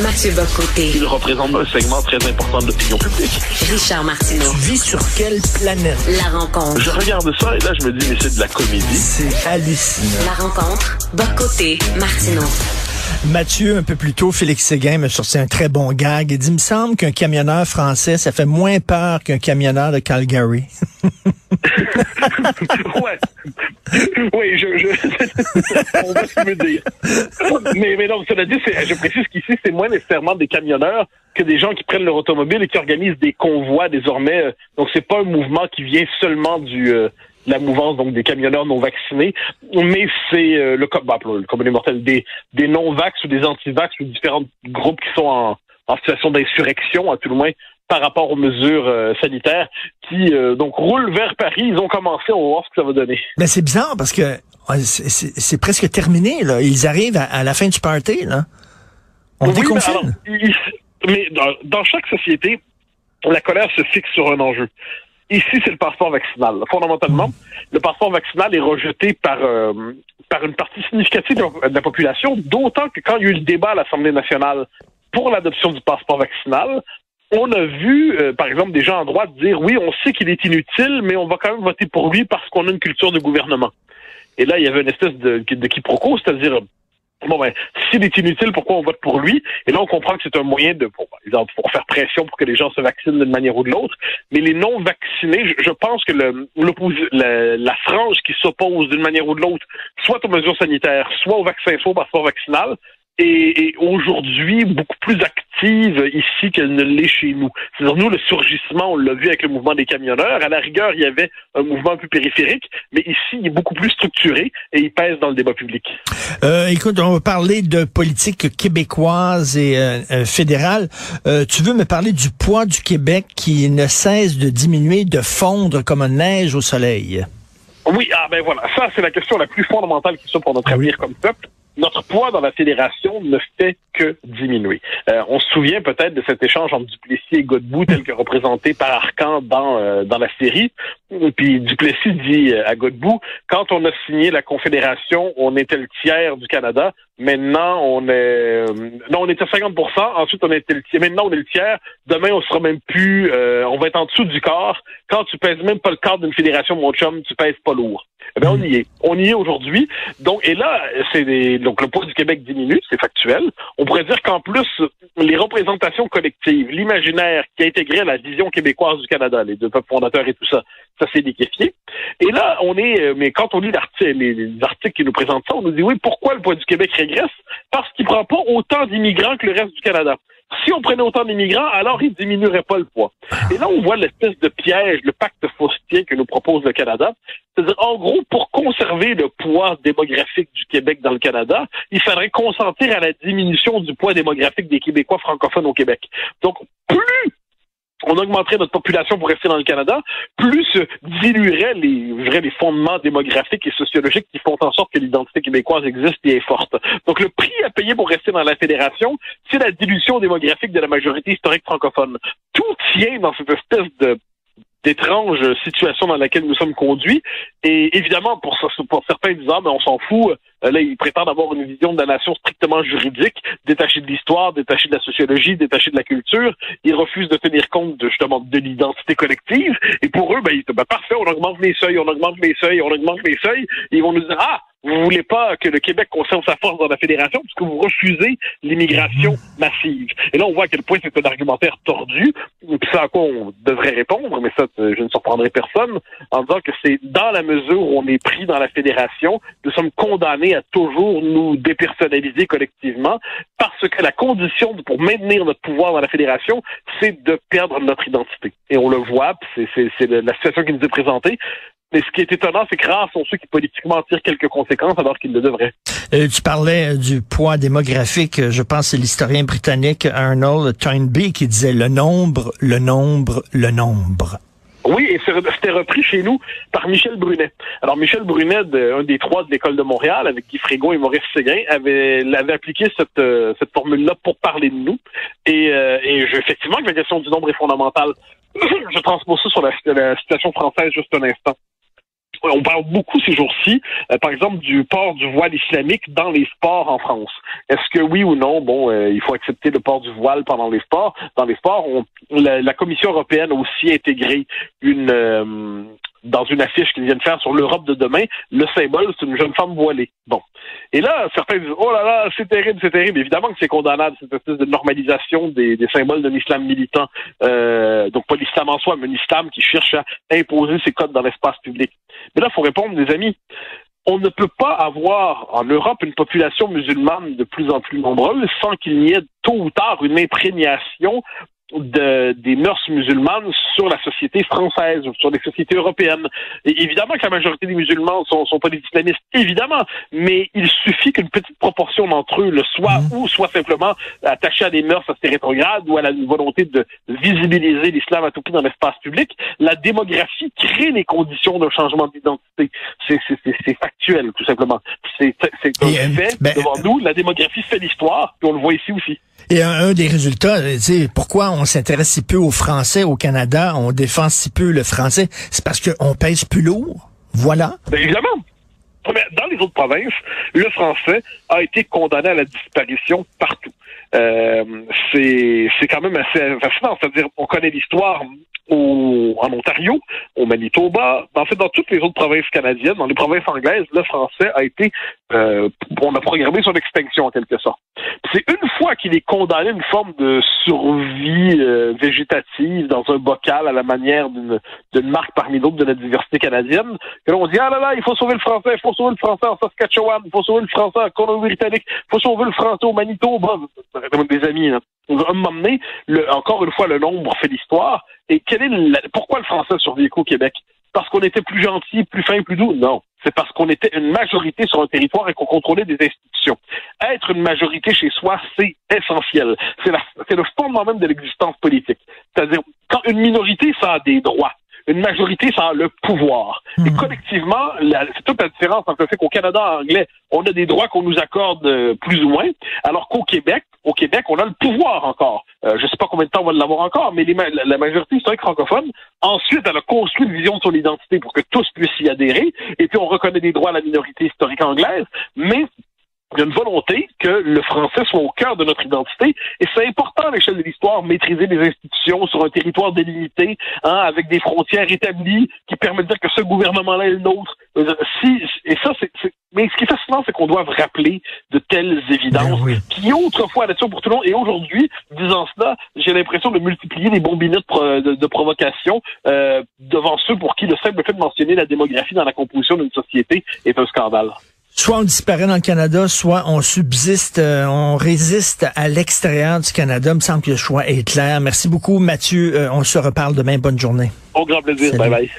Mathieu Bock-Côté. Il représente un segment très important de l'opinion publique. Richard Martineau. Tu vis sur quelle planète? La rencontre. Je regarde ça et là, je me dis, mais c'est de la comédie. C'est hallucinant. La rencontre. Bock-Côté, Martineau. Mathieu, un peu plus tôt, Félix Séguin m'a sorti un très bon gag. Il dit, il me semble qu'un camionneur français, ça fait moins peur qu'un camionneur de Calgary. Ouais. Oui, on voit ce qu'il veut dire. Mais non, cela dit, je précise qu'ici, c'est moins nécessairement des camionneurs que des gens qui prennent leur automobile et qui organisent des convois désormais. Donc, c'est pas un mouvement qui vient seulement la mouvance donc des camionneurs non vaccinés, mais c'est le commun des mortels, des non-vax ou des anti-vax ou différents groupes qui sont en situation d'insurrection, à tout le moins, par rapport aux mesures sanitaires, qui donc roulent vers Paris. Ils ont commencé, on va voir ce que ça va donner. Mais c'est bizarre parce que c'est presque terminé, là. Ils arrivent à la fin du party, là. On déconfine. Mais dans chaque société, la colère se fixe sur un enjeu. Ici, c'est le passeport vaccinal. Fondamentalement, le passeport vaccinal est rejeté par une partie significative de la population, d'autant que quand il y a eu le débat à l'Assemblée nationale pour l'adoption du passeport vaccinal, on a vu, par exemple, des gens à droite dire « Oui, on sait qu'il est inutile, mais on va quand même voter pour lui parce qu'on a une culture de gouvernement. » Et là, il y avait une espèce de quiproquo, c'est-à-dire s'il est inutile, pourquoi on vote pour lui? Et là, on comprend que c'est un moyen pour faire pression pour que les gens se vaccinent d'une manière ou de l'autre. Mais les non-vaccinés, je pense que la frange qui s'oppose d'une manière ou de l'autre, soit aux mesures sanitaires, soit au vaccin, soit au passeport vaccinal, est aujourd'hui beaucoup plus active ici qu'elle ne l'est chez nous. C'est-à-dire, nous, le surgissement, on l'a vu avec le mouvement des camionneurs. À la rigueur, il y avait un mouvement un peu périphérique, mais ici, il est beaucoup plus structuré et il pèse dans le débat public. Écoute, on va parler de politique québécoise et fédérale. Tu veux me parler du poids du Québec qui ne cesse de diminuer, de fondre comme une neige au soleil? Oui, voilà. Ça, c'est la question la plus fondamentale qui soit pour notre avenir comme peuple. Notre poids dans la fédération ne fait que diminuer. On se souvient peut-être de cet échange entre Duplessis et Godbout tel que représenté par Arcan dans la série. Et puis Duplessis dit à Godbout, quand on a signé la Confédération, on était le tiers du Canada. Maintenant, on était 50%. Ensuite, on était le tiers. Maintenant, on est le tiers. Demain, on sera même plus. On va être en dessous du quart. Quand tu pèses même pas le quart d'une fédération, mon chum, tu pèses pas lourd. Eh bien, on y est. On y est aujourd'hui. Donc, et là, donc le poids du Québec diminue, c'est factuel. On pourrait dire qu'en plus, les représentations collectives, l'imaginaire qui a intégré la vision québécoise du Canada, les deux peuples fondateurs et tout ça, ça s'est liquéfié. Et là, mais quand on lit les articles qui nous présentent ça, on nous dit oui, pourquoi le poids du Québec régresse? Parce qu'il prend pas autant d'immigrants que le reste du Canada. Si on prenait autant d'immigrants, alors il diminuerait pas le poids. Et là, on voit l'espèce de piège, le pacte faustien que nous propose le Canada. C'est-à-dire, en gros, pour conserver le poids démographique du Québec dans le Canada, il faudrait consentir à la diminution du poids démographique des Québécois francophones au Québec. Donc, plus on augmenterait notre population pour rester dans le Canada, plus diluerait les fondements démographiques et sociologiques qui font en sorte que l'identité québécoise existe et est forte. Donc, le prix à payer pour rester dans la fédération, c'est la dilution démographique de la majorité historique francophone. Tout tient dans cette espèce d'étrange situation dans laquelle nous sommes conduits. Et évidemment, pour certains disant, on s'en fout. Là, ils prétendent avoir une vision de la nation strictement juridique, détachée de l'histoire, détachée de la sociologie, détachée de la culture. Ils refusent de tenir compte justement de l'identité collective. Et pour eux, parfait, on augmente les seuils. Et ils vont nous dire, vous voulez pas que le Québec conserve sa force dans la fédération parce que vous refusez l'immigration massive. Et là, on voit à quel point c'est un argumentaire tordu. Puis c'est à quoi on devrait répondre, mais ça, je ne surprendrai personne, en disant que c'est dans la mesure où on est pris dans la fédération, nous sommes condamnés à toujours nous dépersonnaliser collectivement parce que la condition pour maintenir notre pouvoir dans la fédération, c'est de perdre notre identité. Et on le voit, c'est la situation qui nous est présentée. Mais ce qui est étonnant, c'est que rares sont ceux qui politiquement tirent quelques conséquences alors qu'ils le devraient. Tu parlais du poids démographique. Je pense que c'est l'historien britannique Arnold Toynbee qui disait le nombre. Oui, et c'était repris chez nous par Michel Brunet. Alors, Michel Brunet, un des trois de l'École de Montréal, avec Guy Frégon et Maurice Séguin, avait appliqué cette formule-là pour parler de nous. Et effectivement, que la question du nombre est fondamentale. Je transpose ça sur la situation française juste un instant. On parle beaucoup ces jours-ci, par exemple, du port du voile islamique dans les sports en France. Est-ce que oui ou non, il faut accepter le port du voile pendant les sports? Dans les sports, la Commission européenne a aussi intégré dans une affiche qu'ils viennent faire sur l'Europe de demain, le symbole, c'est une jeune femme voilée. Bon. Et là, certains disent, oh là là, c'est terrible, c'est terrible. Évidemment que c'est condamnable, cette espèce de normalisation des symboles d'un islam militant. Donc pas l'islam en soi, mais un islam qui cherche à imposer ses codes dans l'espace public. Mais là, il faut répondre, les amis. On ne peut pas avoir en Europe une population musulmane de plus en plus nombreuse sans qu'il n'y ait tôt ou tard une imprégnation des mœurs musulmanes sur la société française, sur les sociétés européennes. Et évidemment que la majorité des musulmans sont pas des islamistes, évidemment, mais il suffit qu'une petite proportion d'entre eux le soit ou soit simplement attachés à des mœurs assez rétrogrades ou à la volonté de visibiliser l'islam à tout prix dans l'espace public. La démographie crée les conditions d'un changement d'identité. C'est factuel, tout simplement. C'est un fait devant nous. La démographie fait l'histoire, puis on le voit ici aussi. Et un des résultats, pourquoi on s'intéresse si peu aux Français au Canada, on défend si peu le français, c'est parce qu'on pèse plus lourd. Voilà. Ben évidemment. Mais dans les autres provinces, le français a été condamné à la disparition partout. C'est quand même assez fascinant. C'est-à-dire, on connaît l'histoire en Ontario, au Manitoba, en fait, dans toutes les autres provinces canadiennes, dans les provinces anglaises, le français a été, on a programmé son extinction en quelque sorte. C'est une fois qu'il est condamné à une forme de survie végétative dans un bocal à la manière d'une marque parmi d'autres de la diversité canadienne, que l'on dit, ah là là, il faut sauver le français en Saskatchewan, il faut sauver le français en Colombie-Britannique, il faut sauver le français au Manitoba. Des amis, là. À un moment donné, encore une fois, le nombre fait l'histoire. Et pourquoi le français survit au Québec? Parce qu'on était plus gentil, plus fin, plus doux? Non. C'est parce qu'on était une majorité sur un territoire et qu'on contrôlait des institutions. Être une majorité chez soi, c'est essentiel. C'est le fondement même de l'existence politique. C'est-à-dire, quand une minorité, ça a des droits. Une majorité, ça a le pouvoir. Et collectivement, c'est toute la différence entre le fait qu'au Canada anglais, on a des droits qu'on nous accorde plus ou moins, alors qu'au Québec, on a le pouvoir encore. Je sais pas combien de temps on va l'avoir encore, mais la majorité historique francophone, ensuite, elle a construit une vision de son identité pour que tous puissent y adhérer, et puis on reconnaît des droits à la minorité historique anglaise, mais il y a une volonté que le français soit au cœur de notre identité, et c'est important à l'échelle de l'histoire, maîtriser les institutions sur un territoire délimité, avec des frontières établies qui permettent de dire que ce gouvernement-là est le nôtre. Mais ce qui est fascinant, c'est qu'on doit rappeler de telles évidences qui autrefois étaient pour tout le monde, et aujourd'hui, disant cela, j'ai l'impression de multiplier les bombinettes de provocation devant ceux pour qui le simple fait de mentionner la démographie dans la composition d'une société est un scandale. Soit on disparaît dans le Canada, soit on subsiste, on résiste à l'extérieur du Canada. Il me semble que le choix est clair. Merci beaucoup, Mathieu. On se reparle demain. Bonne journée. Au grand plaisir. Salut. Bye bye.